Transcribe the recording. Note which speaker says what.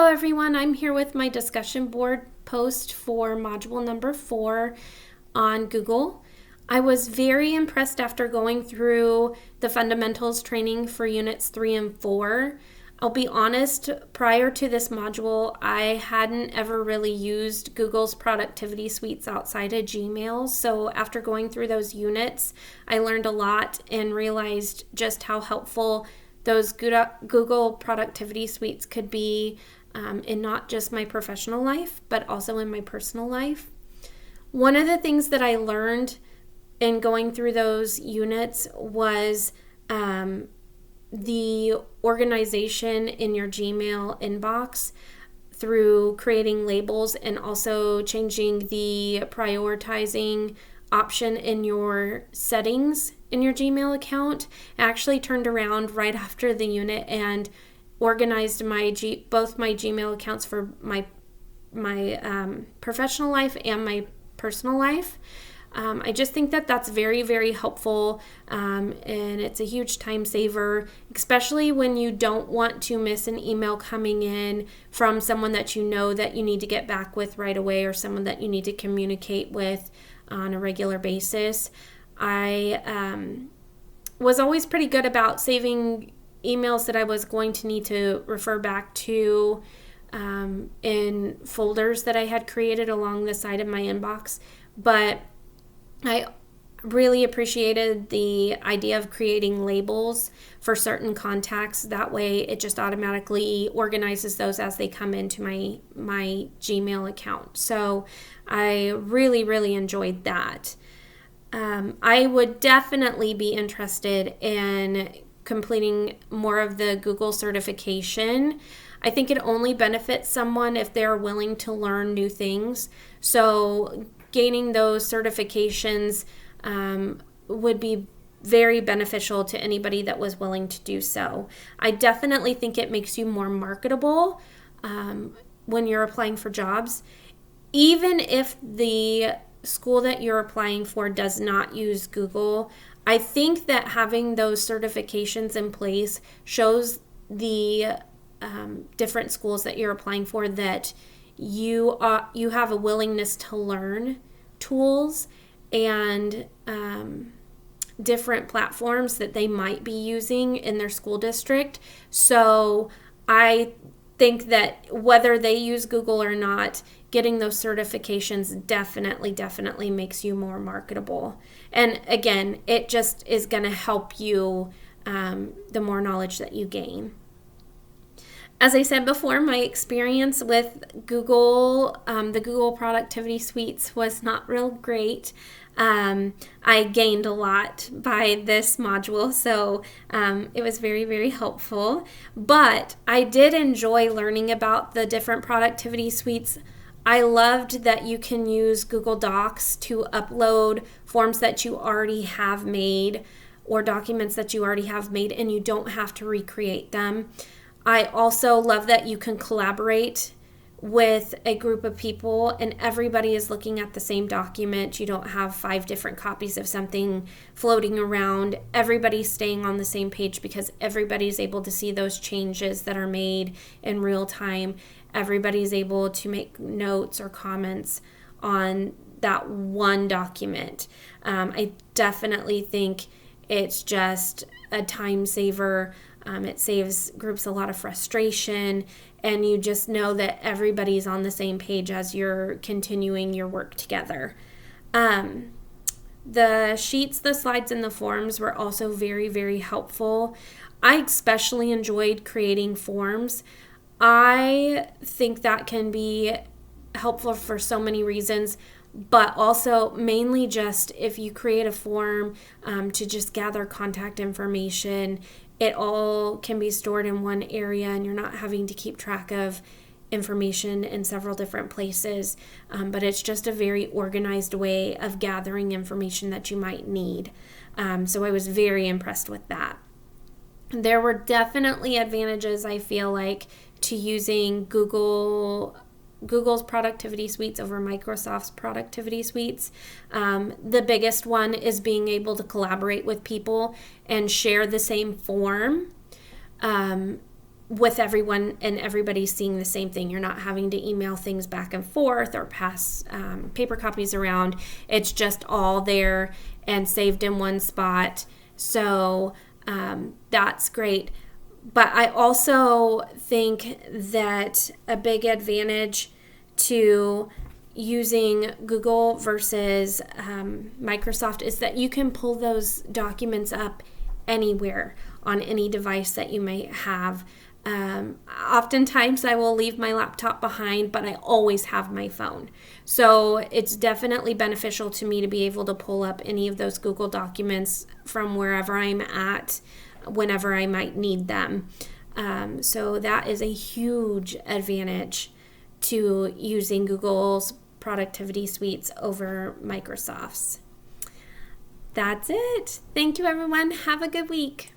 Speaker 1: everyone. I'm here with my discussion board post for module number 4 on Google. I was very impressed after going through the fundamentals training for units 3 and 4. I'll be honest, prior to this module, I hadn't ever really used Google's productivity suites outside of Gmail. So after going through those units, I learned a lot and realized just how helpful those Google productivity suites could be in not just my professional life, but also in my personal life. One of the things that I learned in going through those units was the organization in your Gmail inbox through creating labels and also changing the prioritizing option in your settings in your Gmail account. I actually turned around right after the unit and organized both my Gmail accounts for my professional life and my personal life. I just think that that's very, very helpful, and it's a huge time saver, especially when you don't want to miss an email coming in from someone that you know that you need to get back with right away, or someone that you need to communicate with on a regular basis. I was always pretty good about saving emails that I was going to need to refer back to in folders that I had created along the side of my inbox, but I really appreciated the idea of creating labels for certain contacts. That way it just automatically organizes those as they come into my Gmail account. So I really, really enjoyed that. I would definitely be interested in completing more of the Google certification. I think it only benefits someone if they're willing to learn new things. So gaining those certifications would be very beneficial to anybody that was willing to do so. I definitely think it makes you more marketable when you're applying for jobs. Even if the school that you're applying for does not use Google, I think that having those certifications in place shows the different schools that you're applying for that you have a willingness to learn tools and different platforms that they might be using in their school district. So I think that whether they use Google or not, getting those certifications definitely makes you more marketable. And again, it just is going to help you the more knowledge that you gain. As I said before, my experience with Google, the Google Productivity Suites was not real great. I gained a lot by this module, so it was very, very helpful. But I did enjoy learning about the different productivity suites. I loved that you can use Google Docs to upload forms that you already have made or documents that you already have made, and you don't have to recreate them. I also love that you can collaborate with a group of people and everybody is looking at the same document. You don't have 5 different copies of something floating around. Everybody's staying on the same page because everybody's able to see those changes that are made in real time. Everybody's able to make notes or comments on that one document. I definitely think it's just a time saver. It saves groups a lot of frustration, and you just know that everybody's on the same page as you're continuing your work together. The sheets, the slides, and the forms were also very, very helpful. I especially enjoyed creating forms. I think that can be helpful for so many reasons, but also mainly just if you create a form to just gather contact information, it all can be stored in one area and you're not having to keep track of information in several different places, but it's just a very organized way of gathering information that you might need. So I was very impressed with that. There were definitely advantages, I feel like, to using Google's productivity suites over Microsoft's productivity suites. The biggest one is being able to collaborate with people and share the same form. with everyone and everybody seeing the same thing. You're not having to email things back and forth or pass paper copies around. It's just all there and saved in one spot. So that's great. But I also think that a big advantage to using Google versus Microsoft is that you can pull those documents up anywhere on any device that you may have. Oftentimes I will leave my laptop behind, but I always have my phone. So it's definitely beneficial to me to be able to pull up any of those Google documents from wherever I'm at, whenever I might need them. So that is a huge advantage to using Google's productivity suites over Microsoft's. That's it. Thank you, everyone. Have a good week.